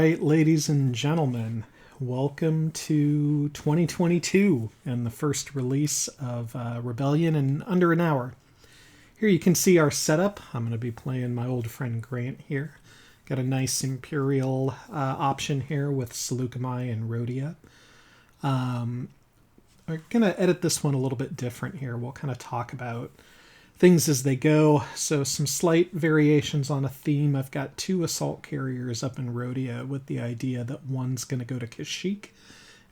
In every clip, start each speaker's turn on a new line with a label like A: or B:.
A: right, ladies and gentlemen, welcome to 2022 and the first release of Rebellion in under an hour. Here you can see our setup. I'm going to be playing my old friend Grant here. Got a nice Imperial option here with Seleucami and RotE. We're going to edit this one a little bit different here. We'll kind of talk about things as they go. So some slight variations on a theme. I've got 2 assault carriers up in RotE with the idea that one's going to go to Kashyyyk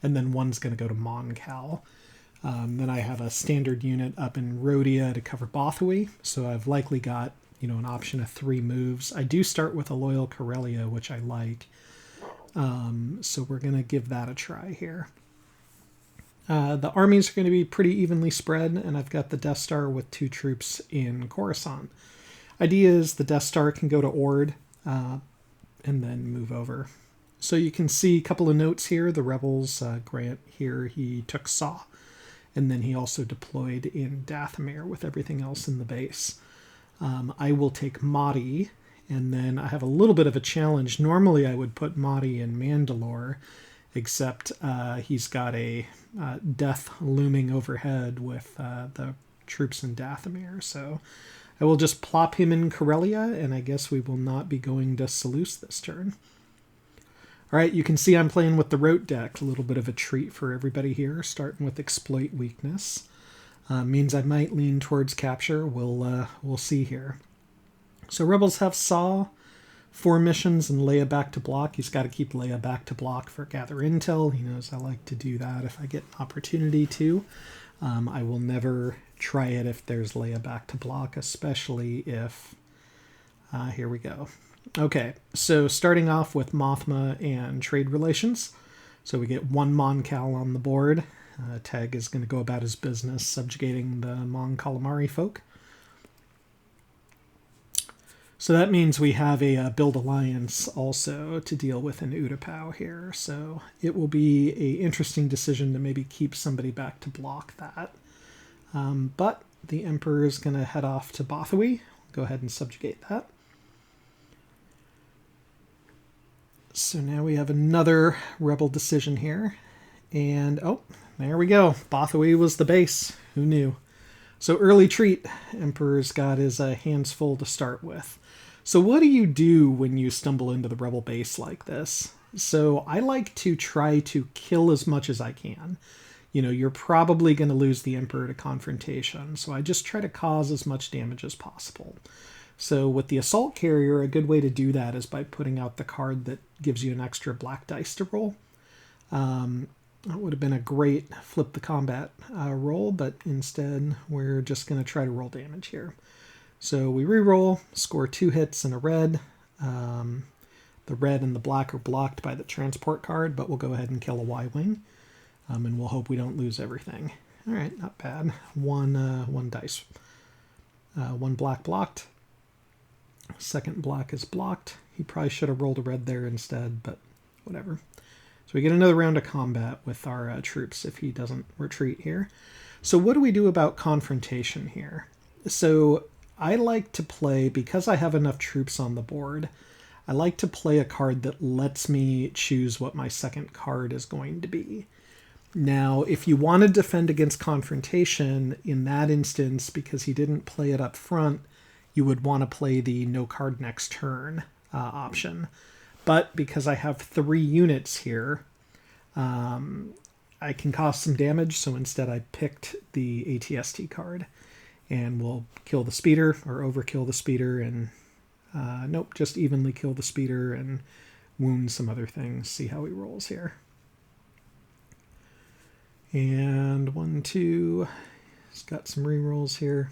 A: and then one's going to go to Mon Cal. Then I have a standard unit up in RotE to cover Bothawui. So I've likely got, an option of 3 moves. I do start with a Loyal Corellia, which I like. So we're going to give that a try here. The armies are going to be pretty evenly spread, and I've got the Death Star with 2 troops in Coruscant. Idea is the Death Star can go to Ord and then move over. So you can see a couple of notes here. The Rebels, Grant here, he took Saw, and then he also deployed in Dathomir with everything else in the base. I will take Motti, and then I have a little bit of a challenge. Normally I would put Motti in Mandalore, except he's got a death looming overhead with the troops in Dathomir. So I will just plop him in Corellia, and I guess we will not be going to Seleuce this turn. All right, you can see I'm playing with the RotE deck. A little bit of a treat for everybody here, starting with Exploit Weakness. Means I might lean towards Capture. We'll see here. So Rebels have Saw, 4 missions, and Leia back to block. He's got to keep Leia back to block for Gather Intel. He knows I like to do that if I get an opportunity to. I will never try it if there's Leia back to block, especially if... here we go. Okay, so starting off with Mothma and trade relations. So we get 1 Mon Cal on the board. Teg is going to go about his business subjugating the Mon Calamari folk. So that means we have a build alliance also to deal with in Utapau here. So it will be an interesting decision to maybe keep somebody back to block that. But the Emperor is going to head off to Bothawui. Go ahead and subjugate that. So now we have another rebel decision here. And, oh, there we go. Bothawui was the base. Who knew? So early treat. Emperor's got his hands full to start with. So what do you do when you stumble into the rebel base like this? So I like to try to kill as much as I can. You're probably going to lose the Emperor to confrontation. So I just try to cause as much damage as possible. So with the assault carrier, a good way to do that is by putting out the card that gives you an extra black dice to roll. That would have been a great flip the combat roll, but instead we're just going to try to roll damage here. So we re-roll, score 2 hits and a red. The red and the black are blocked by the transport card, but we'll go ahead and kill a Y-wing. And we'll hope we don't lose everything. All right, not bad. One dice. 1 black blocked. Second black is blocked. He probably should have rolled a red there instead, but whatever. So we get another round of combat with our troops if he doesn't retreat here. So what do we do about confrontation here? So I like to play, because I have enough troops on the board, I like to play a card that lets me choose what my second card is going to be. Now, if you want to defend against confrontation, in that instance, because he didn't play it up front, you would want to play the no card next turn option. But because I have 3 units here, I can cause some damage, so instead I picked the ATST card. And we'll kill the speeder, or overkill the speeder, and nope, just evenly kill the speeder and wound some other things. See how he rolls here. And 1, 2, he's got some rerolls here.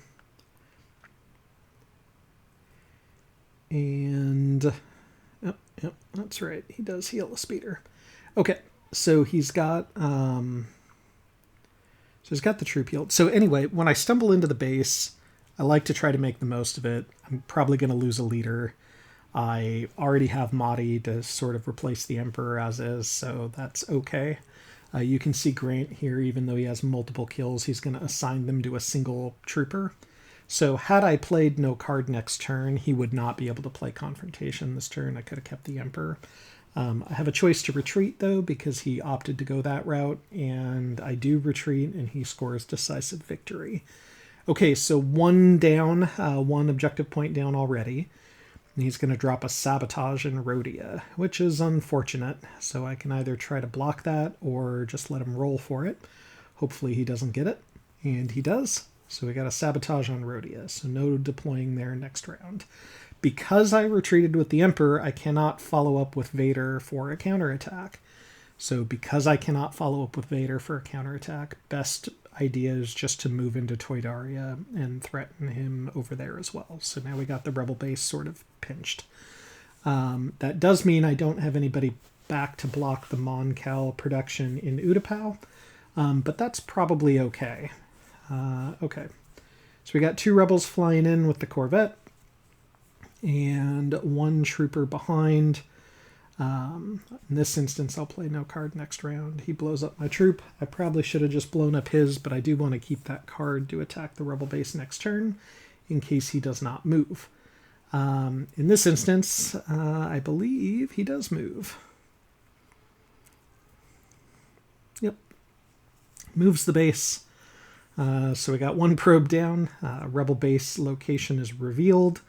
A: And, yep, that's right, he does heal the speeder. Okay, so he's got... So he's got the troop healed. So anyway, when I stumble into the base, I like to try to make the most of it. I'm probably going to lose a leader. I already have Motti to sort of replace the Emperor as is, so that's okay. You can see Grant here, even though he has multiple kills, he's going to assign them to a single trooper. So had I played no card next turn, he would not be able to play confrontation this turn. I could have kept the Emperor. I have a choice to retreat, though, because he opted to go that route, and I do retreat, and he scores decisive victory. Okay, so one down, one objective point down already. And he's going to drop a sabotage in RotE, which is unfortunate, so I can either try to block that or just let him roll for it. Hopefully he doesn't get it, and he does. So we got a sabotage on RotE, so no deploying there next round. Because I retreated with the Emperor, I cannot follow up with Vader for a counterattack. So because I cannot follow up with Vader for a counterattack, best idea is just to move into Toydaria and threaten him over there as well. So now we got the rebel base sort of pinched. That does mean I don't have anybody back to block the Mon Cal production in Utapau, but that's probably okay. Okay, so we got 2 rebels flying in with the Corvette and 1 trooper behind. In this instance, I'll play no card next round. He blows up my troop. I probably should have just blown up his, but I do want to keep that card to attack the rebel base next turn in case he does not move. In this instance, I believe he does move. Yep. Moves the base. So we got 1 probe down. Rebel base location is revealed.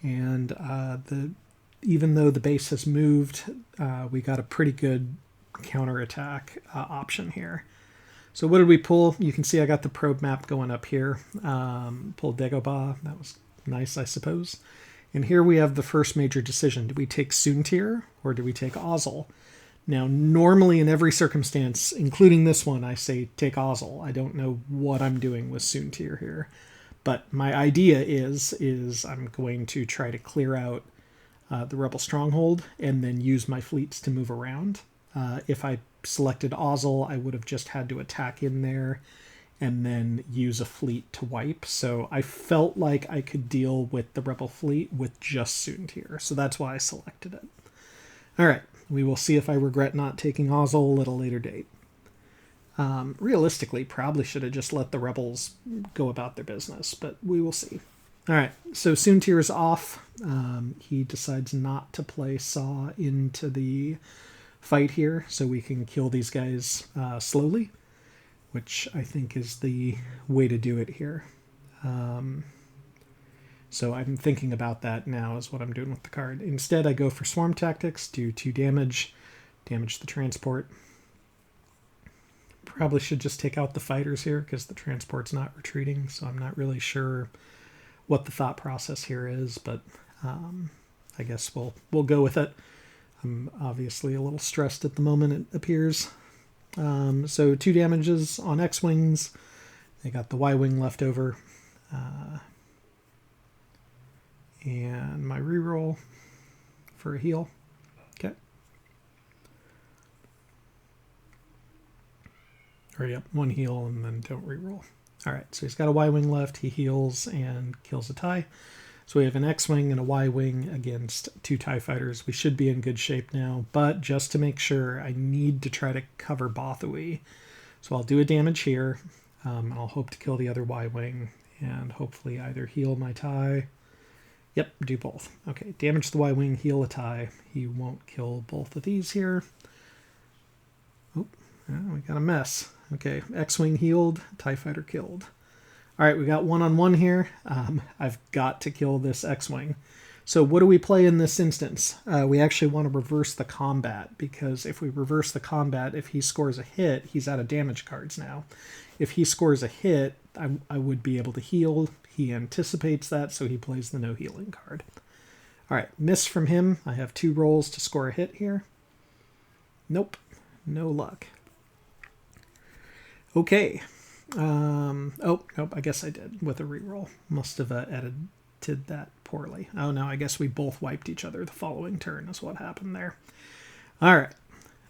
A: And even though the base has moved, we got a pretty good counterattack option here. So what did we pull? You can see I got the probe map going up here. Pulled Dagobah. That was nice, I suppose. And here we have the first major decision. Do we take Soontir or do we take Ozzel? Now, normally in every circumstance, including this one, I say take Ozzel. I don't know what I'm doing with Soontir here. But my idea is I'm going to try to clear out the rebel stronghold and then use my fleets to move around. If I selected Ozzel, I would have just had to attack in there and then use a fleet to wipe. So I felt like I could deal with the rebel fleet with just Soontir. So that's why I selected it. All right, we will see if I regret not taking Ozzel at a later date. Realistically, probably should have just let the rebels go about their business, but we will see. All right, so Soontir is off. He decides not to play Saw into the fight here, so we can kill these guys slowly, which I think is the way to do it here. So I'm thinking about that now is what I'm doing with the card. Instead, I go for Swarm Tactics, do 2 damage, damage the transport. Probably should just take out the fighters here because the transport's not retreating, so I'm not really sure what the thought process here is, but I guess we'll go with it. I'm obviously a little stressed at the moment, it appears. So 2 damages on X-Wings. They got the Y-Wing left over. And my reroll for a heal. Okay. Or yep, 1 heal and then don't reroll. All right, so he's got a Y-Wing left. He heals and kills a TIE. So we have an X-Wing and a Y-Wing against 2 TIE fighters. We should be in good shape now, but just to make sure, I need to try to cover Bothui. So I'll do a damage here. I'll hope to kill the other Y-Wing and hopefully either heal my TIE. Yep, do both. Okay, damage the Y-Wing, heal a TIE. He won't kill both of these here. Oh, we got a mess. Okay, X-Wing healed, TIE fighter killed. All right, we got 1-on-1 here. I've got to kill this X-Wing. So what do we play in this instance? We actually want to reverse the combat, because if we reverse the combat, if he scores a hit, he's out of damage cards now. If he scores a hit, I would be able to heal. He anticipates that, so he plays the no healing card. All right, miss from him. I have 2 rolls to score a hit here. Nope, no luck. Okay. Oh, nope, I guess I did with a reroll. Must have edited that poorly. Oh, no, I guess we both wiped each other the following turn is what happened there. All right.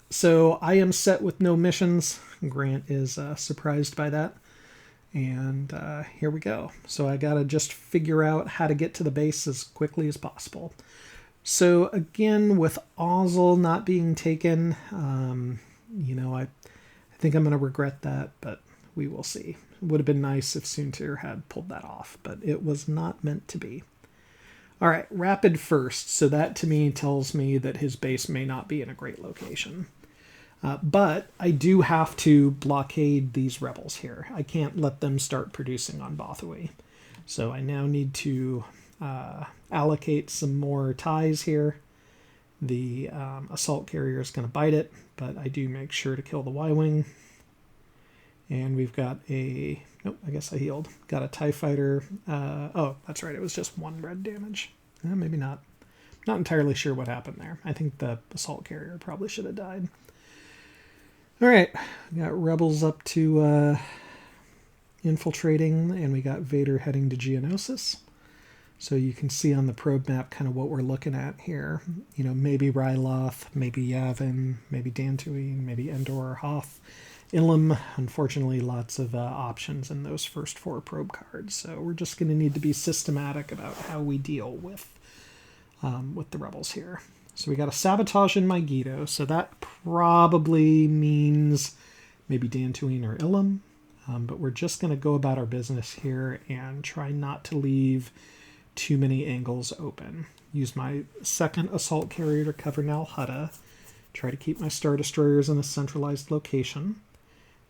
A: So I am set with no missions. Grant is surprised by that. And here we go. So I got to just figure out how to get to the base as quickly as possible. So again, with Ozzel not being taken, I think I'm going to regret that, but we will see. It would have been nice if Soontir had pulled that off, but it was not meant to be. All right, rapid first. So that to me tells me that his base may not be in a great location. But I do have to blockade these rebels here. I can't let them start producing on Bothaway. So I now need to allocate some more ties here. The assault carrier is going to bite it, but I do make sure to kill the Y-Wing. And we've got a... Nope, I guess I healed. Got a TIE fighter. Oh, that's right. It was just 1 red damage. Maybe not. Not entirely sure what happened there. I think the assault carrier probably should have died. All right. We got rebels up to infiltrating, and we got Vader heading to Geonosis. So you can see on the probe map kind of what we're looking at here. You know, maybe Ryloth, maybe Yavin, maybe Dantooine, maybe Endor or Hoth. Ilum, unfortunately, lots of options in those first 4 probe cards. So we're just going to need to be systematic about how we deal with the rebels here. So we got a sabotage in Megiddo, so that probably means maybe Dantooine or Ilum. But we're just going to go about our business here and try not to leave too many angles open. Use my second assault carrier to cover Nal Hutta. Try to keep my Star Destroyers in a centralized location.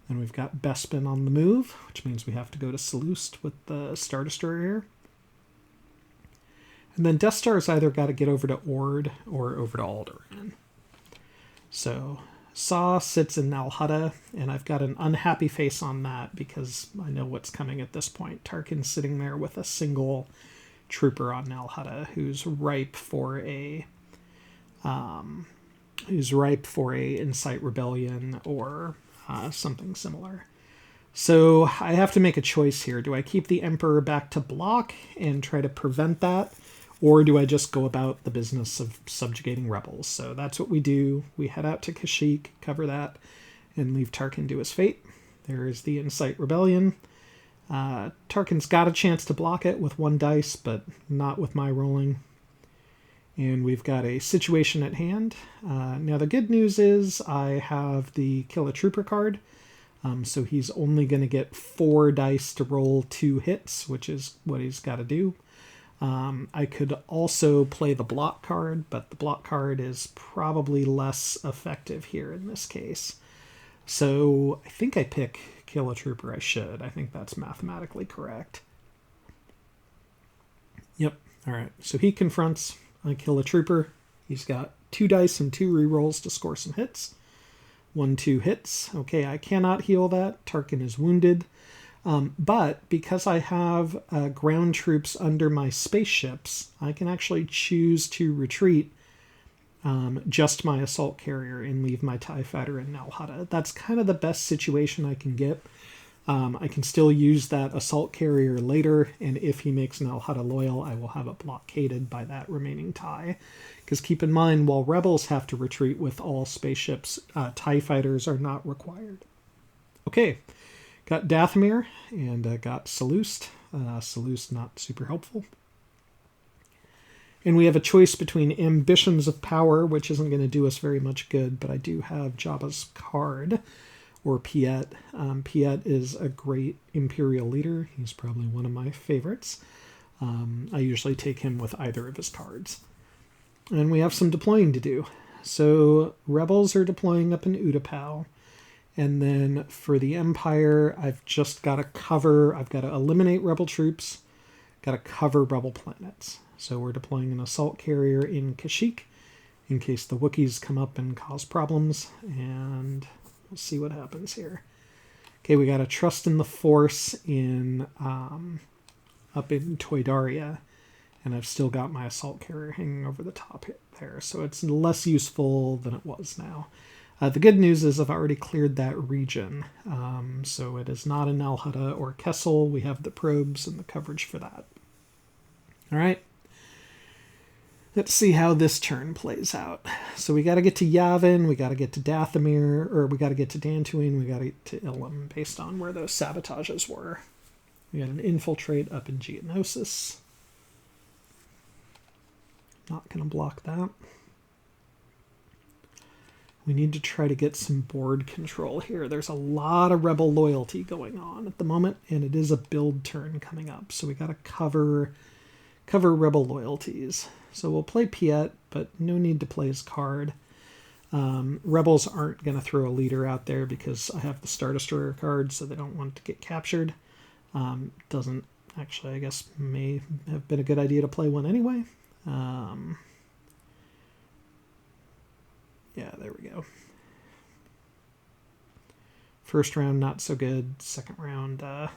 A: Then we've got Bespin on the move, which means we have to go to Seleucid with the Star Destroyer here. And then Death Star's either got to get over to Ord or over to Alderaan. So Saw sits in Nal Hutta, and I've got an unhappy face on that because I know what's coming at this point. Tarkin's sitting there with a single trooper on Nal Hutta who's ripe for a Incite Rebellion or something similar. So I have to make a choice here. Do I keep the Emperor back to block and try to prevent that? Or do I just go about the business of subjugating rebels? So that's what we do. We head out to Kashyyyk, cover that, and leave Tarkin to his fate. There is the Incite Rebellion. Tarkin's got a chance to block it with 1 dice, but not with my rolling. And we've got a situation at hand. Now the good news is I have the Kill a Trooper card. So he's only going to get 4 dice to roll 2 hits, which is what he's got to do. I could also play the block card, but the block card is probably less effective here in this case. So I think I pick Kill a Trooper. I should. I think that's mathematically correct. Yep. All right. So he confronts I Kill a Trooper. He's got 2 dice and 2 rerolls to score some hits. 1-2 hits. Okay, I cannot heal that. Tarkin is wounded. But because I have ground troops under my spaceships, I can actually choose to retreat just my assault carrier and leave my TIE fighter in Nal Hutta. That's kind of the best situation I can get. I can still use that assault carrier later, and if he makes Nal Hutta loyal, I will have it blockaded by that remaining TIE. Because keep in mind, while rebels have to retreat with all spaceships, TIE fighters are not required. Okay, got Dathomir and got Seleucid. Seleucid not super helpful. And we have a choice between Ambitions of Power, which isn't going to do us very much good, but I do have Jabba's card, or Piet. Piet is a great Imperial leader. He's probably one of my favorites. I usually take him with either of his cards. And we have some deploying to do. So rebels are deploying up in Utapau. And then for the Empire, I've just got to cover, I've got to eliminate rebel troops, got to cover rebel planets. So we're deploying an assault carrier in Kashyyyk in case the Wookiees come up and cause problems. And we'll see what happens here. Okay, we got a Trust in the Force in up in Toydaria. And I've still got my assault carrier hanging over the top there. So it's less useful than it was now. The good news is I've already cleared that region. So it is not in Nal Hutta or Kessel. We have the probes and the coverage for that. All right. Let's see how this turn plays out. So we got to get to Yavin, we got to get to Dathomir, or we got to get to Dantooine, we got to get to Ilum based on where those sabotages were. We got an infiltrate up in Geonosis. Not going to block that. We need to try to get some board control here. There's a lot of rebel loyalty going on at the moment, and it is a build turn coming up. So we got to cover Cover rebel loyalties. So we'll play Piet, but no need to play his card. Rebels aren't going to throw a leader out there because I have the Star Destroyer card, so they don't want to get captured. Doesn't actually, I guess, may have been a good idea to play one anyway. Yeah, there we go. First round, not so good. Second round got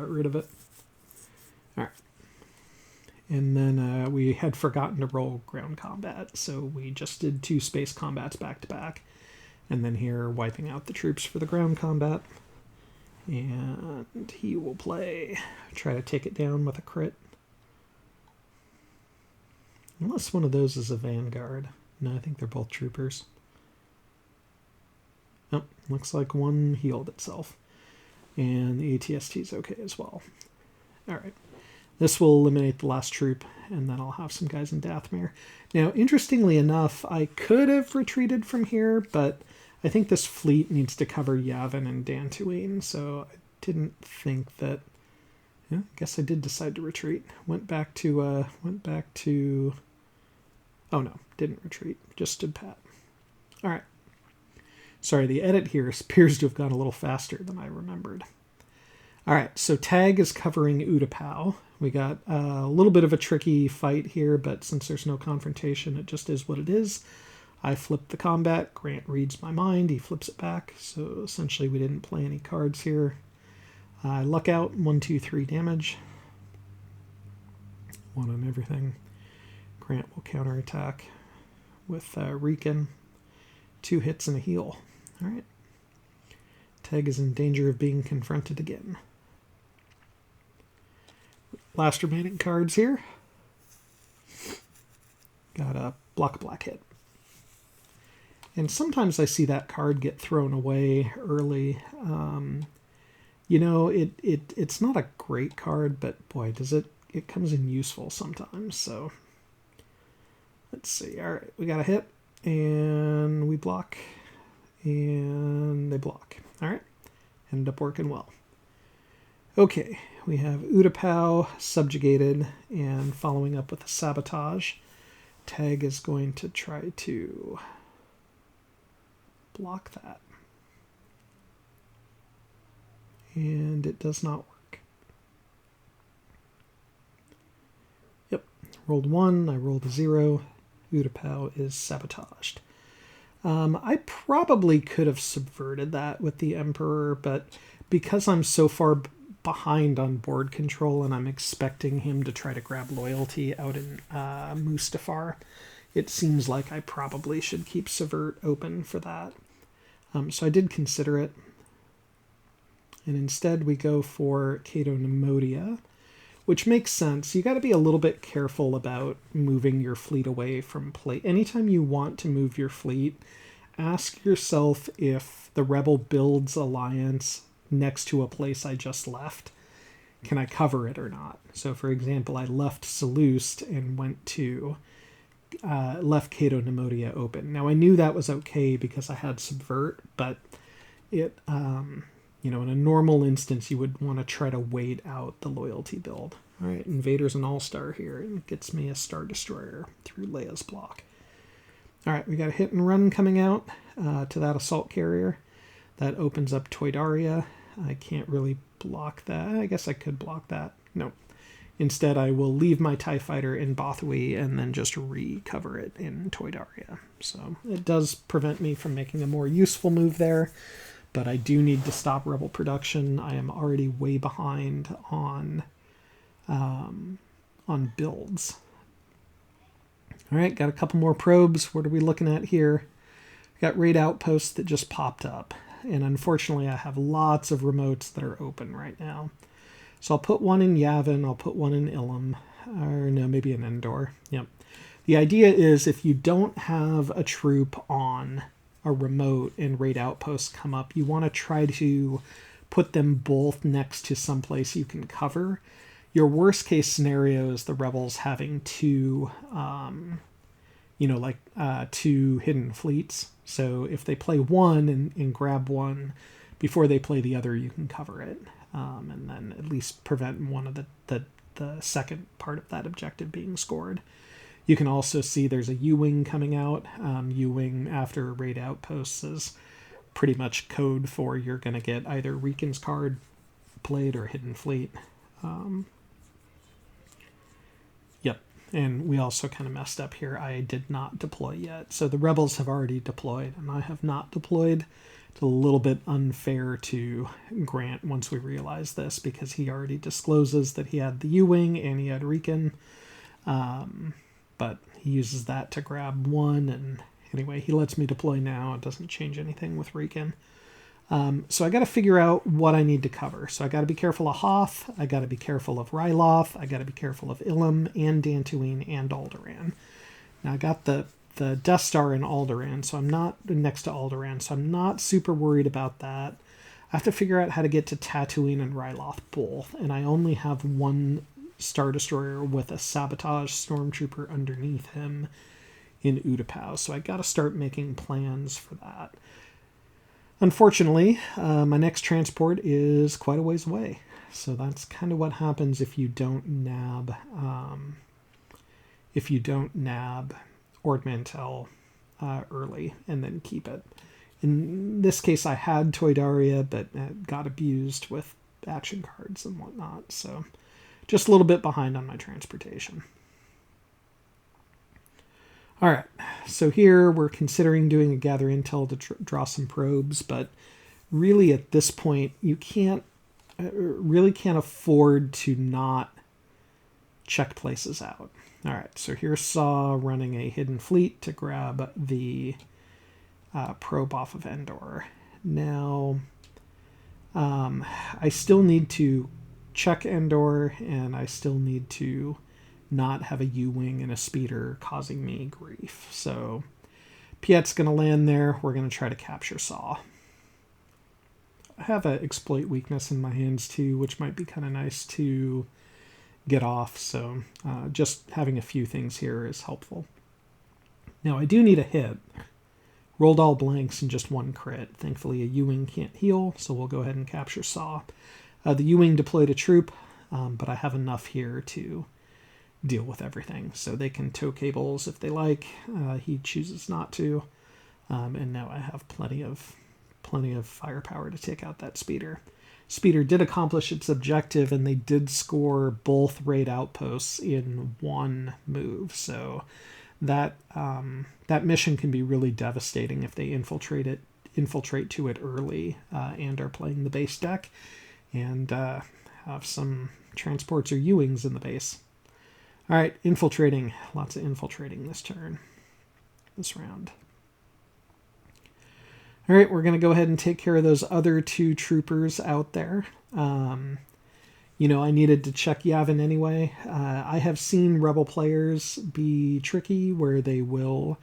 A: rid of it. All right. And then we had forgotten to roll ground combat, so we just did 2 space combats back to back. And then here, wiping out the troops for the ground combat. And he will try to take it down with a crit. Unless one of those is a vanguard. No, I think they're both troopers. Oh, looks like one healed itself. And the ATST is okay as well. All right. This will eliminate the last troop, and then I'll have some guys in Dathomir. Now, interestingly enough, I could have retreated from here, but I think this fleet needs to cover Yavin and Dantooine, so I didn't think that... Yeah, I guess I did decide to retreat. Went back to... Oh no, didn't retreat. Just stood pat. All right. Sorry, the edit here appears to have gone a little faster than I remembered. All right, so Tag is covering Utapau. We got a little bit of a tricky fight here, but since there's no confrontation, it just is what it is. I flip the combat. Grant reads my mind. He flips it back. So essentially we didn't play any cards here. I luck out. 1, 2, 3 damage. 1 on everything. Grant will counterattack with Riken. 2 hits and a heal. All right. Tag is in danger of being confronted again. Last remaining cards here. Got a block black hit. And sometimes I see that card get thrown away early. You know, it's not a great card, but boy, it comes in useful sometimes. So let's see. All right, we got a hit, and we block, and they block. All right, ended up working well. Okay, we have Utapau subjugated and following up with a sabotage. Tag is going to try to block that. And it does not work. Yep, rolled 1, I rolled a 0. Utapau is sabotaged. I probably could have subverted that with the Emperor, but because I'm so far behind on board control and I'm expecting him to try to grab loyalty out in Mustafar, it seems like I probably should keep Subvert open for that. So I did consider it. And instead we go for Cato Nemodia, which makes sense. You got to be a little bit careful about moving your fleet away from play. Anytime you want to move your fleet, ask yourself if the rebel builds alliance next to a place I just left. Can I cover it or not? So for example, I left Seleucid and went to left Cato Nemodia open. Now I knew that was okay because I had Subvert, but it you know, in a normal instance, you would want to try to wait out the loyalty build. All right, Invader's an all-star here and gets me a Star Destroyer through Leia's block. All right, we got a hit and run coming out to that assault carrier. That opens up Toydaria. I can't really block that. I guess I could block that. No. Instead, I will leave my TIE Fighter in Bothawui and then just recover it in Toydaria. So it does prevent me from making a more useful move there. But I do need to stop Rebel production. I am already way behind on builds. All right, got a couple more probes. What are we looking at here? Got raid outposts that just popped up. And unfortunately, I have lots of remotes that are open right now. So I'll put one in Yavin. I'll put one in Ilum. Or no, maybe in Endor. Yep. The idea is if you don't have a troop on a remote and raid outposts come up, you want to try to put them both next to someplace you can cover. Your worst case scenario is the rebels having two hidden fleets. So if they play one and grab one before they play the other, you can cover it. and then at least prevent one of the second part of that objective being scored. You can also see there's a U-Wing coming out. U-Wing after raid outposts is pretty much code for you're going to get either Riken's card played or Hidden Fleet. Yep, and we also kind of messed up here. I did not deploy yet. So the rebels have already deployed, and I have not deployed. It's a little bit unfair to Grant once we realize this, because he already discloses that he had the U-Wing and he had Riken. But he uses that to grab one, and anyway, he lets me deploy now. It doesn't change anything with Riken. So I got to figure out what I need to cover. So I got to be careful of Hoth. I got to be careful of Ryloth. I got to be careful of Ilum and Dantooine and Alderaan. Now I got the Death Star in Alderaan, so I'm not next to Alderaan, so I'm not super worried about that. I have to figure out how to get to Tatooine and Ryloth both, and I only have one Star Destroyer with a Sabotage Stormtrooper underneath him in Utapau, so I got to start making plans for that. Unfortunately, my next transport is quite a ways away, so that's kind of what happens if you don't nab Ord Mantell early and then keep it. In this case, I had Toydaria, but it got abused with action cards and whatnot, so just a little bit behind on my transportation. All right, so here we're considering doing a gather intel to draw some probes, but really at this point you really can't afford to not check places out. All right, so here's Saw running a Hidden Fleet to grab the probe off of Endor. Now, I still need to check Endor, and I still need to not have a U-Wing and a speeder causing me grief. So Piet's going to land there. We're going to try to capture Saw. I have an exploit weakness in my hands too, which might be kind of nice to get off. So just having a few things here is helpful. Now I do need a hit. Rolled all blanks and just one crit. Thankfully a U-Wing can't heal, so we'll go ahead and capture Saw. The U-Wing deployed a troop, but I have enough here to deal with everything. So they can tow cables if they like. He chooses not to. And now I have plenty of firepower to take out that speeder. Speeder did accomplish its objective, and they did score both raid outposts in one move. So that mission can be really devastating if they infiltrate to it early and are playing the base deck and have some transports or U-Wings in the base. All right, infiltrating. Lots of infiltrating this round. All right, we're going to go ahead and take care of those other two troopers out there. I needed to check Yavin anyway. I have seen Rebel players be tricky where they will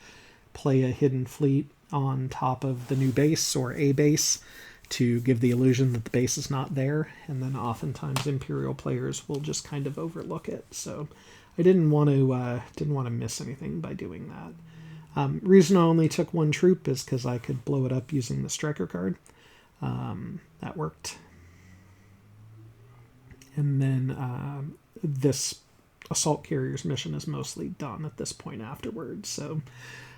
A: play a Hidden Fleet on top of the new base or a base to give the illusion that the base is not there, and then oftentimes Imperial players will just kind of overlook it. So I didn't want to miss anything by doing that. Reason I only took one troop is because I could blow it up using the striker card. That worked. And then this assault carrier's mission is mostly done at this point afterwards. So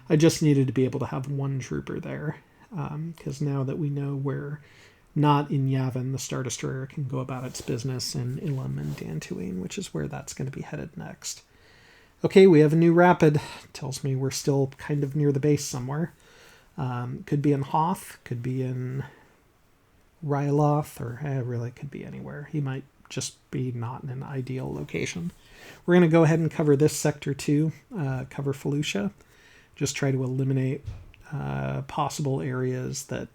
A: I just needed to be able to have one trooper there. Because now that we know we're not in Yavin, the Star Destroyer can go about its business in Ilum and Dantooine, which is where that's going to be headed next. Okay, we have a new rapid. Tells me we're still kind of near the base somewhere. Could be in Hoth, could be in Ryloth, or really could be anywhere. He might just be not in an ideal location. We're going to go ahead and cover this sector too, cover Felucia. Just try to eliminate possible areas that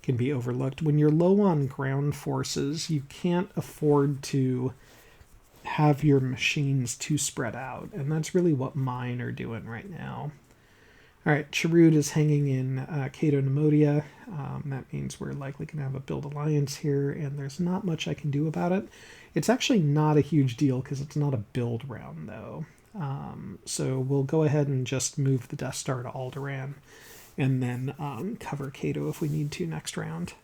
A: can be overlooked. When you're low on ground forces, you can't afford to have your machines too spread out, and that's really what mine are doing right now. All right, Chirrut is hanging in Cato Nemodia. That means we're likely going to have a build alliance here, and there's not much I can do about it. It's actually not a huge deal because it's not a build round, though. So we'll go ahead and just move the Death Star to Alderaan, and then cover Cato if we need to next round.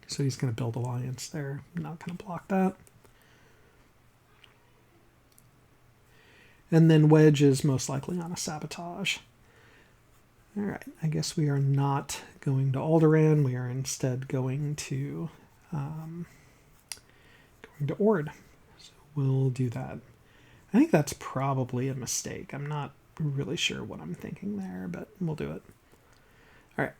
A: So he's going to build Alliance there. I'm not going to block that. And then Wedge is most likely on a Sabotage. All right, I guess we are not going to Alderaan. We are instead going to Ord. So we'll do that. I think that's probably a mistake. I'm not really sure what I'm thinking there, but we'll do it. All right,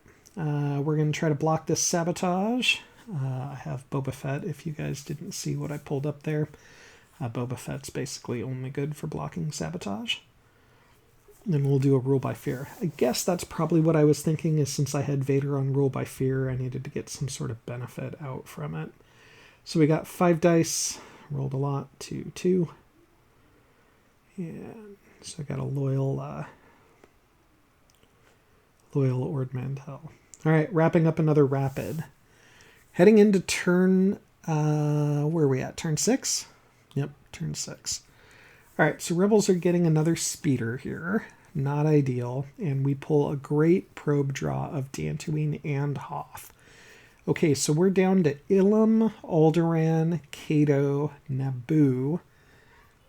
A: we're going to try to block this Sabotage. I have Boba Fett, if you guys didn't see what I pulled up there. Boba Fett's basically only good for blocking Sabotage. Then we'll do a Rule by Fear. I guess that's probably what I was thinking, is since I had Vader on Rule by Fear, I needed to get some sort of benefit out from it. So we got 5 dice, rolled a lot, 2, 2. And so I got a loyal Ord Mantell. All right, wrapping up another rapid. Heading into turn, where are we at? Turn 6? Yep, turn 6. All right, so Rebels are getting another speeder here. Not ideal. And we pull a great probe draw of Dantooine and Hoth. Okay, so we're down to Ilum, Alderaan, Cato, Naboo,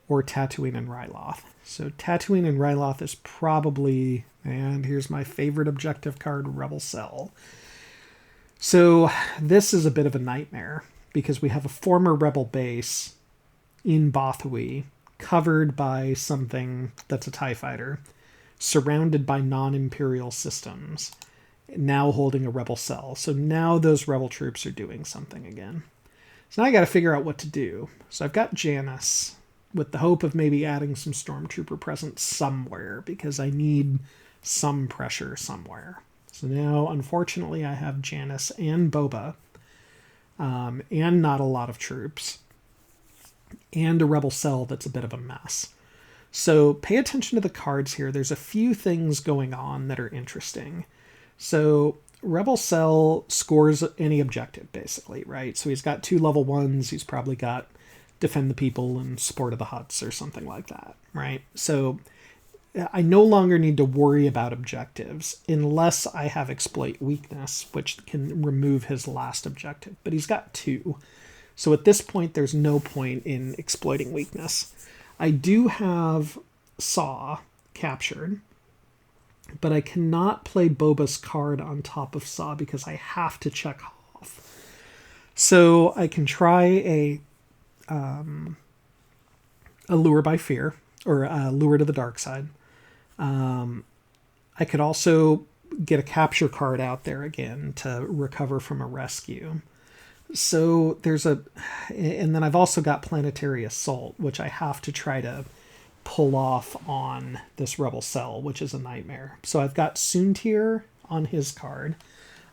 A: or Tatooine and Ryloth. So Tatooine and Ryloth is probably, and here's my favorite objective card, Rebel Cell. So this is a bit of a nightmare because we have a former Rebel base in Bothawui, covered by something that's a TIE fighter, surrounded by non-Imperial systems, now holding a Rebel Cell. So now those Rebel troops are doing something again. So now I got to figure out what to do. So I've got Janus, with the hope of maybe adding some Stormtrooper presence somewhere, because I need some pressure somewhere. So now, unfortunately, I have Janus and Boba, and not a lot of troops, and a Rebel Cell that's a bit of a mess. So pay attention to the cards here. There's a few things going on that are interesting. So Rebel Cell scores any objective, basically, right? So he's got 2 level 1s. He's probably got Defend the People and Sport of the Hutts or something like that, right? So I no longer need to worry about objectives unless I have Exploit Weakness, which can remove his last objective. But he's got 2. So at this point, there's no point in exploiting weakness. I do have Saw captured, but I cannot play Boba's card on top of Saw because I have to check Hoth. So I can try a Lure by Fear, or Lure to the Dark Side. I could also get a capture card out there again to recover from a rescue. So and then I've also got Planetary Assault, which I have to try to pull off on this Rebel Cell, which is a nightmare. So I've got Soontir on his card.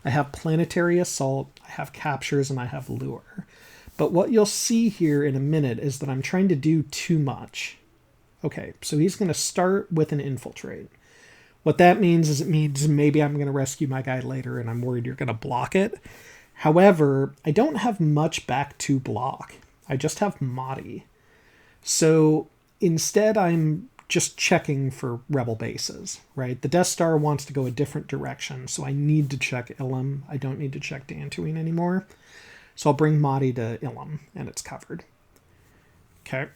A: I have Planetary Assault, I have Captures, and I have Lure. But what you'll see here in a minute is that I'm trying to do too much. Okay, so he's going to start with an Infiltrate. What that means is it means maybe I'm going to rescue my guy later and I'm worried you're going to block it. However, I don't have much back to block. I just have Motti. So instead, I'm just checking for Rebel bases, right? The Death Star wants to go a different direction, so I need to check Ilum. I don't need to check Dantooine anymore. So I'll bring Motti to Ilum, and it's covered. Okay.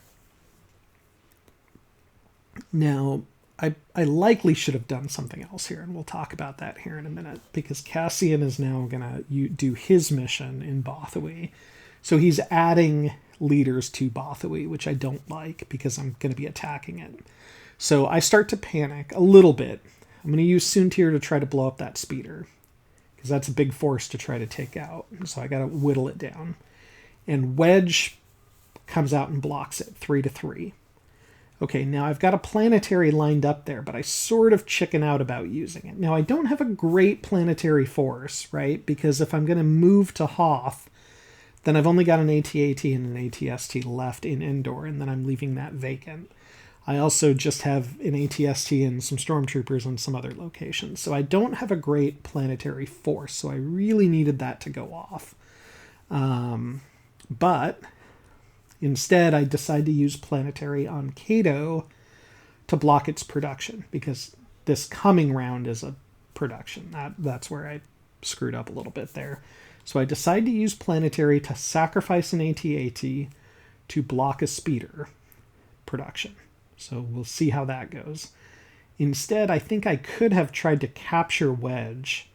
A: Now, I likely should have done something else here, and we'll talk about that here in a minute, because Cassian is now going to do his mission in Bothawui. So he's adding leaders to Bothawui, which I don't like, because I'm going to be attacking it. So I start to panic a little bit. I'm going to use Soontir to try to blow up that speeder, because that's a big force to try to take out. So I got to whittle it down. And Wedge comes out and blocks it, 3-3. Okay, now I've got a planetary lined up there, but I sort of chicken out about using it. Now, I don't have a great planetary force, right? Because if I'm going to move to Hoth, then I've only got an AT-AT and an ATST left in Endor, and then I'm leaving that vacant. I also just have an ATST and some Stormtroopers in some other locations. So I don't have a great planetary force, so I really needed that to go off. But instead, I decide to use Planetary on Cato to block its production, because this coming round is a production. That's where I screwed up a little bit there. So I decide to use planetary to sacrifice an AT-AT to block a speeder production. So we'll see how that goes. Instead, I think I could have tried to capture Wedge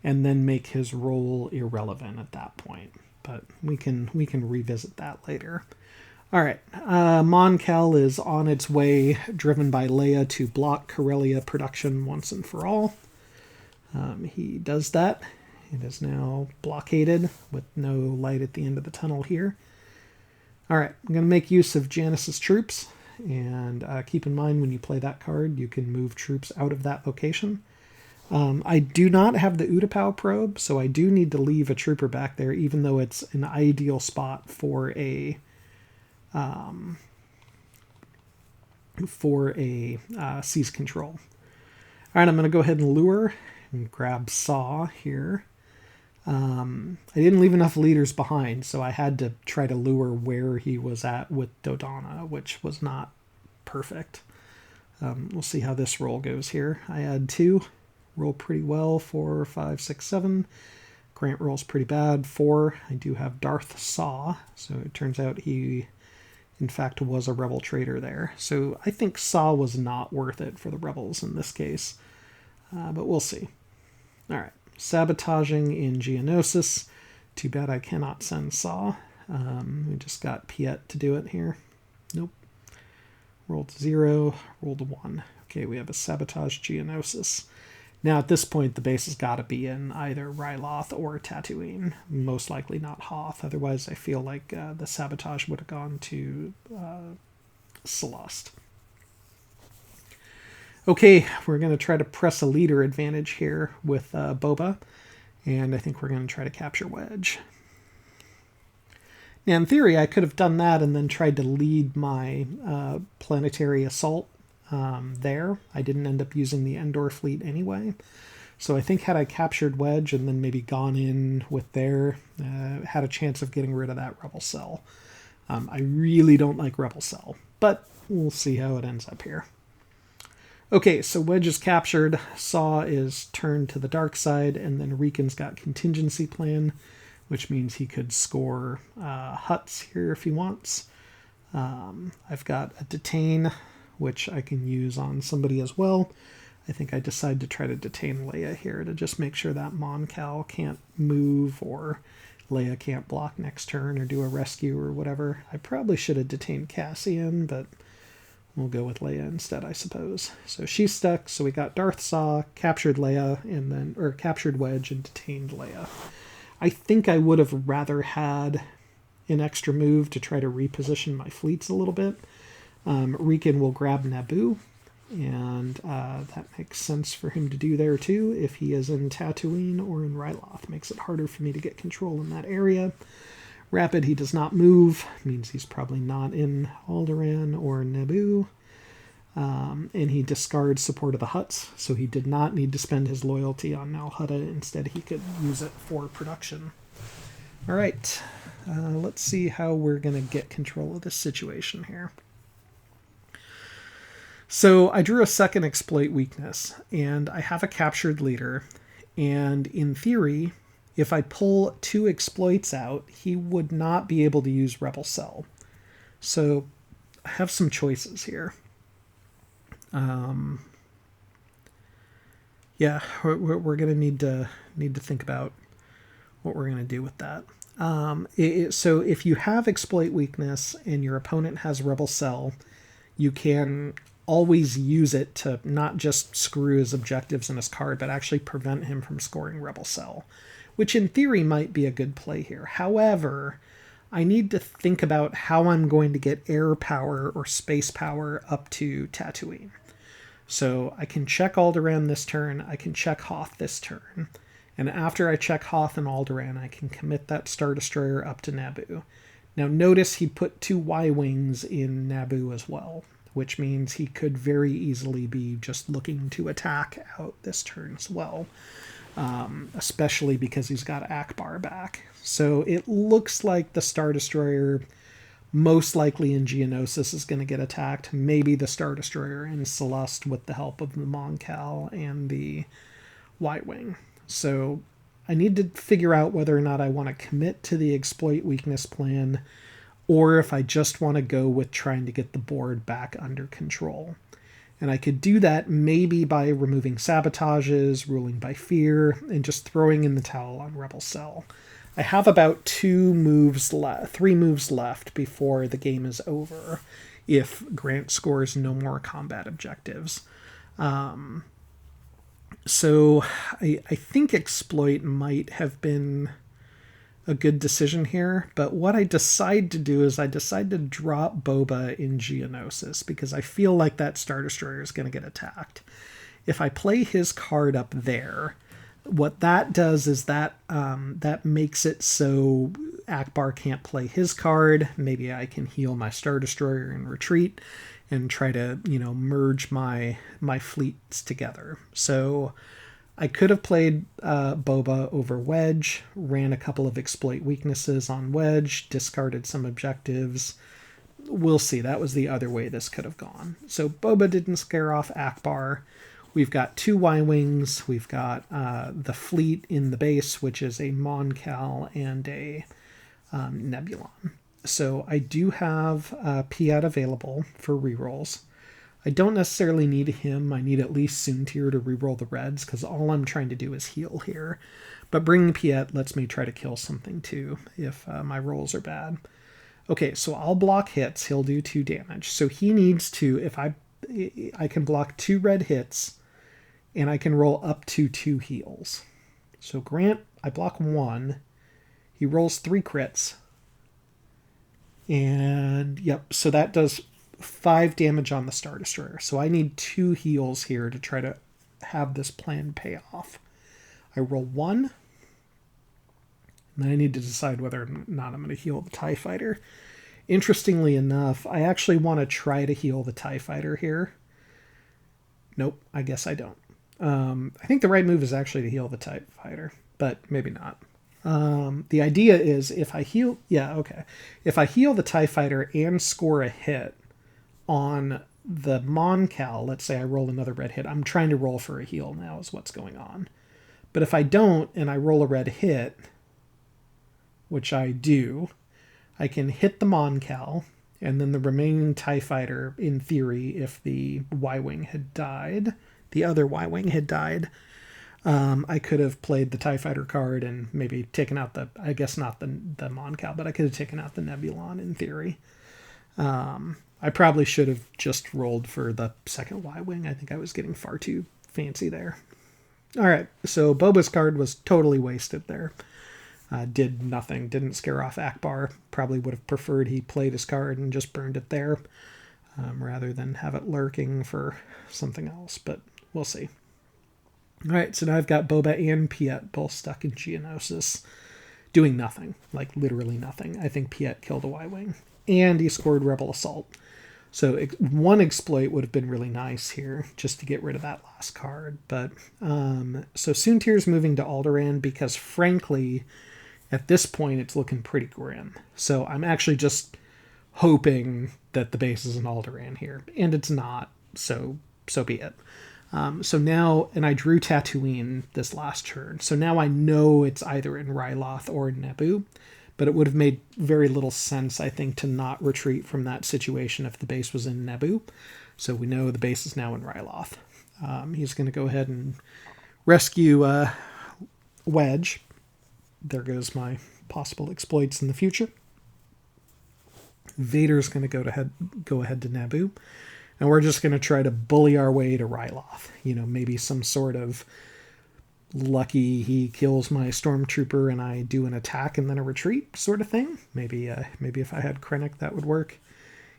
A: and then make his role irrelevant at that point. But we can revisit that later. All right, Mon Cal is on its way, driven by Leia, to block Corellia production once and for all. He does that. It is now blockaded with no light at the end of the tunnel here. All right, I'm going to make use of Janice's troops. And keep in mind, when you play that card, you can move troops out of that location. I do not have the Utapau probe, so I do need to leave a trooper back there, even though it's an ideal spot for a seize control. All right, I'm going to go ahead and lure and grab Saw here. I didn't leave enough leaders behind, so I had to try to lure where he was at with Dodonna, which was not perfect. We'll see how this roll goes here. I had 2. Roll pretty well. 4, 5, 6, 7. Grant rolls pretty bad. 4. I do have Darth Saw, so it turns out he, in fact, was a rebel traitor there. So I think Saw was not worth it for the rebels in this case, but we'll see. All right. Sabotaging in Geonosis. Too bad I cannot send Saw. We just got Piet to do it here. Nope. Rolled 0, rolled a 1. Okay, we have a Sabotage Geonosis. Now at this point the base has got to be in either Ryloth or Tatooine. Most likely not Hoth. Otherwise I feel like the Sabotage would have gone to Celeste. Okay, we're going to try to press a leader advantage here with Boba, and I think we're going to try to capture Wedge. Now, in theory, I could have done that and then tried to lead my planetary assault there. I didn't end up using the Endor fleet anyway, so I think had I captured Wedge and then maybe gone in with there, had a chance of getting rid of that Rebel Cell. I really don't like Rebel Cell, but we'll see how it ends up here. Okay, so Wedge is captured, Saw is turned to the dark side, and then Riken's got contingency plan, which means he could score huts here if he wants. I've got a detain, which I can use on somebody as well. I think I decide to try to detain Leia here to just make sure that Mon Cal can't move or Leia can't block next turn or do a rescue or whatever. I probably should have detained Cassian, but we'll go with Leia instead, I suppose. So she's stuck, so we got Darth Saw, captured Leia, captured Wedge and detained Leia. I think I would have rather had an extra move to try to reposition my fleets a little bit. Riken will grab Naboo, and that makes sense for him to do there too if he is in Tatooine or in Ryloth. Makes it harder for me to get control in that area. Rapid, he does not move, means he's probably not in Alderaan or Naboo. And he discards support of the Hutts, so he did not need to spend his loyalty on Nal Hutta. Instead, he could use it for production. All right, let's see how we're going to get control of this situation here. So I drew a second exploit weakness, and I have a captured leader, and in theory, if I pull 2 exploits out, he would not be able to use Rebel Cell. So I have some choices here. Yeah, we're going to need to think about what we're going to do with that. So if you have exploit weakness and your opponent has Rebel Cell, you can always use it to not just screw his objectives in his card, but actually prevent him from scoring Rebel Cell, which in theory might be a good play here. However, I need to think about how I'm going to get air power or space power up to Tatooine. So I can check Alderaan this turn, I can check Hoth this turn, and after I check Hoth and Alderaan, I can commit that Star Destroyer up to Naboo. Now notice he put 2 Y-Wings in Naboo as well, which means he could very easily be just looking to attack out this turn as well. Especially because he's got Akbar back. So it looks like the Star Destroyer, most likely in Geonosis, is going to get attacked. Maybe the Star Destroyer in Celeste with the help of the Mon Cal and the Y-Wing. So I need to figure out whether or not I want to commit to the exploit weakness plan, or if I just want to go with trying to get the board back under control. And I could do that maybe by removing sabotages, ruling by fear, and just throwing in the towel on Rebel Cell. I have about 3 moves left before the game is over, if Grant scores no more combat objectives. So I think exploit might have been a good decision here, but what I decide to do is I decide to drop Boba in Geonosis because I feel like that Star Destroyer is going to get attacked. If I play his card up there, what that does is that that makes it so Akbar can't play his card. Maybe I can heal my Star Destroyer and retreat and try to, merge my fleets together. So I could have played Boba over Wedge, ran a couple of exploit weaknesses on Wedge, discarded some objectives. We'll see. That was the other way this could have gone. So Boba didn't scare off Akbar. We've got 2 Y-Wings. We've got the fleet in the base, which is a Mon Cal and a Nebulon. So I do have Piet available for rerolls. I don't necessarily need him. I need at least Soontir to reroll the reds, because all I'm trying to do is heal here. But bringing Piet lets me try to kill something too, if my rolls are bad. Okay, so I'll block hits. He'll do 2 damage. So he needs to, if I can block 2 red hits, and I can roll up to 2 heals. So Grant, I block 1. He rolls 3 crits. And, yep, so that does 5 damage on the Star Destroyer. So I need 2 heals here to try to have this plan pay off. I roll 1. And then I need to decide whether or not I'm going to heal the TIE Fighter. Interestingly enough, I actually want to try to heal the TIE Fighter here. Nope, I guess I don't. I think the right move is actually to heal the TIE Fighter, but maybe not. The idea is if I heal... Yeah, okay. If I heal the TIE Fighter and score a hit on the Mon Cal, let's say I roll another red hit. I'm trying to roll for a heal now is what's going on. But if I don't and I roll a red hit, which I do, I can hit the Mon Cal, and then the remaining TIE Fighter, in theory, if the Y-Wing had died, the other Y-Wing had died, I could have played the TIE Fighter card and maybe taken out the, I guess not the Mon Cal, but I could have taken out the Nebulon in theory. I probably should have just rolled for the second Y-Wing. I think I was getting far too fancy there. All right, so Boba's card was totally wasted there. Did nothing, didn't scare off Akbar. Probably would have preferred he played his card and just burned it there rather than have it lurking for something else, but we'll see. All right, so now I've got Boba and Piet both stuck in Geonosis, doing nothing, like literally nothing. I think Piet killed a Y-Wing, and he scored Rebel Assault. So one exploit would have been really nice here, just to get rid of that last card. But so Soontir's moving to Alderaan because, frankly, at this point, it's looking pretty grim. So I'm actually just hoping that the base is in Alderaan here, and it's not. So be it. So now, and I drew Tatooine this last turn, so now I know it's either in Ryloth or in Naboo, but it would have made very little sense, I think, to not retreat from that situation if the base was in Naboo. So we know the base is now in Ryloth. He's going to go ahead and rescue Wedge. There goes my possible exploits in the future. Vader's going to go ahead to Naboo. And we're just going to try to bully our way to Ryloth. Maybe some sort of lucky he kills my stormtrooper and I do an attack and then a retreat sort of thing. Maybe if I had Krennic, that would work.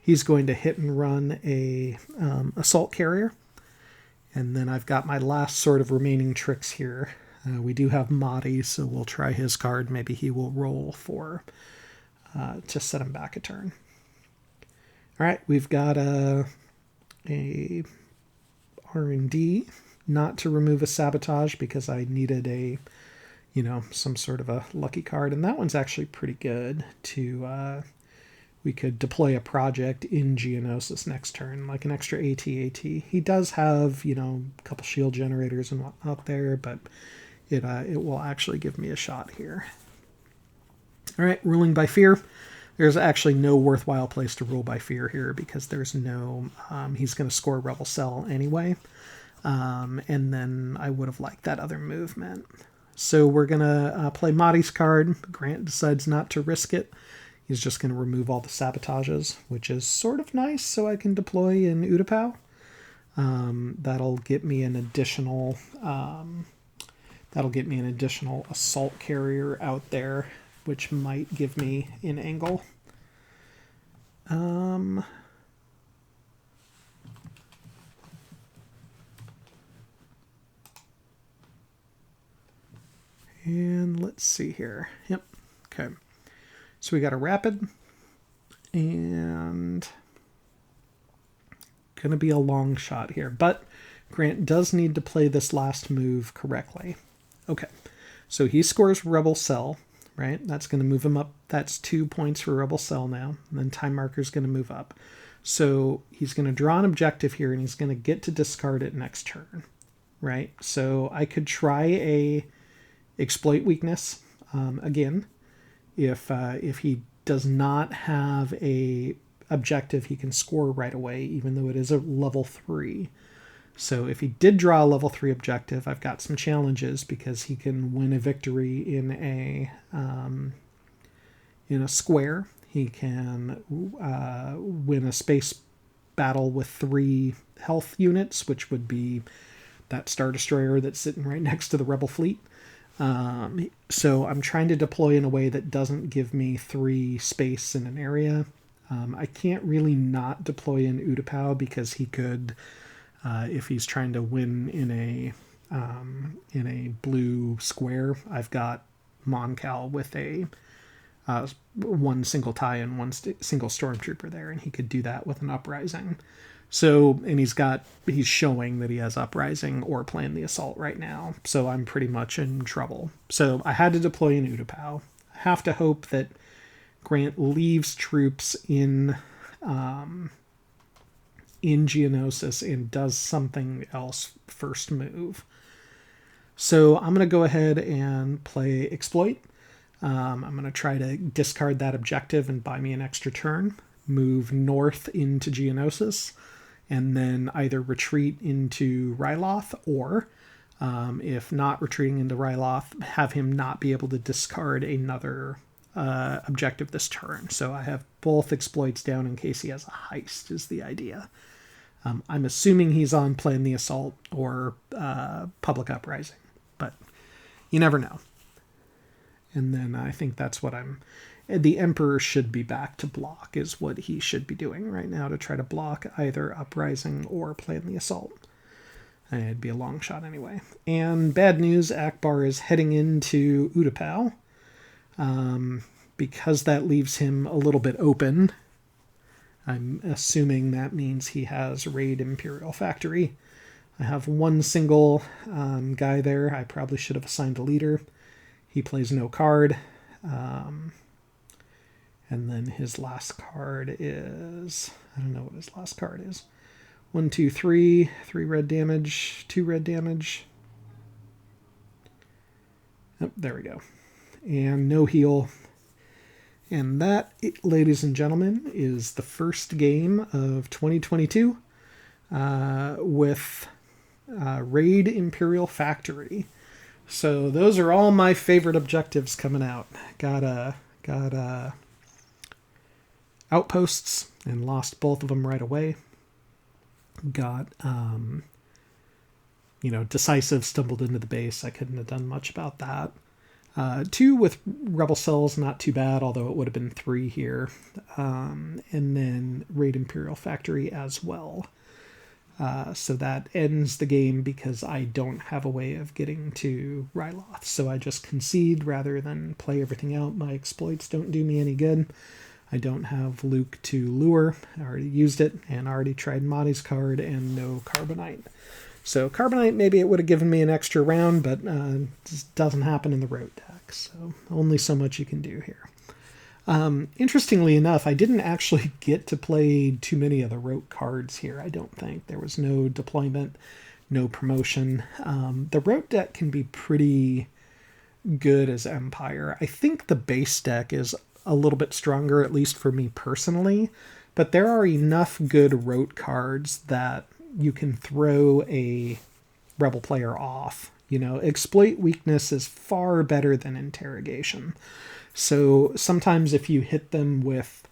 A: He's going to hit and run a assault carrier. And then I've got my last sort of remaining tricks here. We do have Motti, so we'll try his card. Maybe he will roll for to set him back a turn. All right, we've got a R&D, not to remove a sabotage because I needed some sort of a lucky card. And that one's actually pretty good to, we could deploy a project in Geonosis next turn, like an extra AT-AT. He does have, a couple shield generators and whatnot there, but it will actually give me a shot here. All right, ruling by fear. There's actually no worthwhile place to rule by fear here because there's no, he's going to score Rebel Cell anyway. And then I would have liked that other movement. So we're going to play Motti's card. Grant decides not to risk it. He's just going to remove all the sabotages, which is sort of nice, so I can deploy in Utapau. That'll get me an additional assault carrier out there, which might give me an angle. And let's see here. Yep. Okay. So we got a rapid and going to be a long shot here, but Grant does need to play this last move correctly. Okay. So he scores Rebel Cell, right? That's going to move him up. That's 2 points for Rebel Cell now. And then time marker is going to move up. So he's going to draw an objective here and he's going to get to discard it next turn, right? So I could try a exploit weakness again. If he does not have a objective he can score right away, even though it is a level 3. So if he did draw a level 3 objective, I've got some challenges because he can win a victory in a square. He can win a space battle with 3 health units, which would be that Star Destroyer that's sitting right next to the Rebel fleet. So I'm trying to deploy in a way that doesn't give me 3 space in an area. I can't really not deploy in Utapau because he could, if he's trying to win in a blue square, I've got Moncal with a 1 single tie and 1 single stormtrooper there, and he could do that with an uprising. So, and he's showing that he has uprising or plan the assault right now. So I'm pretty much in trouble. So I had to deploy in Utapau. I have to hope that Grant leaves troops in Geonosis and does something else first move. So I'm going to go ahead and play Exploit. I'm going to try to discard that objective and buy me an extra turn. Move north into Geonosis. And then either retreat into Ryloth or, if not retreating into Ryloth, have him not be able to discard another objective this turn. So I have both exploits down in case he has a heist is the idea. I'm assuming he's on Plan the Assault or Public Uprising, but you never know. And then I think that's what the Emperor should be back to block is what he should be doing right now to try to block either Uprising or Plan the Assault. And it'd be a long shot anyway. And bad news, Akbar is heading into Utapau. Because that leaves him a little bit open, I'm assuming that means he has Raid Imperial Factory. I have 1 single guy there. I probably should have assigned a leader. He plays no card. And then his last card is, I don't know what his last card is. 1, 2, 3, 3 red damage, 2 red damage. Oh, there we go. And no heal. And that, ladies and gentlemen, is the first game of 2022 with Raid Imperial Factory. So those are all my favorite objectives coming out. Got outposts and lost both of them right away. Got decisive, stumbled into the base. I couldn't have done much about that. 2 with Rebel Cells, not too bad, although it would have been 3 here. And then Raid Imperial Factory as well. So that ends the game because I don't have a way of getting to Ryloth. So I just concede rather than play everything out. My exploits don't do me any good. I don't have Luke to lure. I already used it and already tried Motti's card and no Carbonite. So Carbonite, maybe it would have given me an extra round, but just doesn't happen in the RotE deck. So only so much you can do here. Interestingly enough, I didn't actually get to play too many of the RotE cards here, I don't think. There was no deployment, no promotion. The RotE deck can be pretty good as Empire. I think the base deck is a little bit stronger, at least for me personally, but there are enough good RotE cards that you can throw a Rebel player off. You know, exploit weakness is far better than interrogation. So sometimes if you hit them with,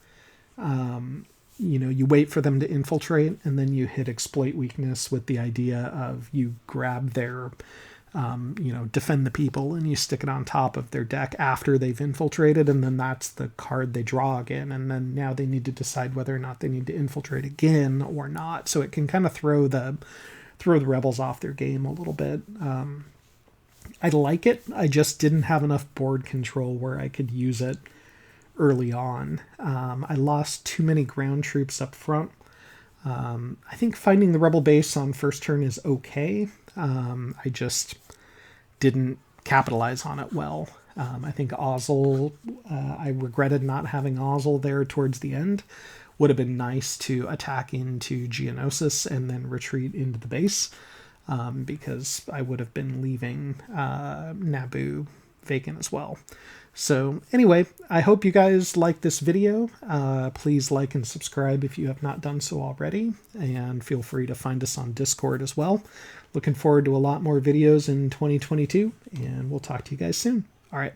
A: you know, you wait for them to infiltrate and then you hit exploit weakness with the idea of you grab their, you know, defend the people and you stick it on top of their deck after they've infiltrated, and then that's the card they draw again, and then now they need to decide whether or not they need to infiltrate again or not. So it can kind of throw the rebels off their game a little bit. I like it. I just didn't have enough board control where I could use it early on. I lost too many ground troops up front. I think finding the rebel base on first turn is okay. I just didn't capitalize on it well. I think Ozzel, I regretted not having Ozzel there towards the end. Would have been nice to attack into Geonosis and then retreat into the base, because I would have been leaving Naboo vacant as well. So anyway, I hope you guys like this video. Please like and subscribe if you have not done so already, and feel free to find us on Discord as well. Looking forward to a lot more videos in 2022, and we'll talk to you guys soon. All right.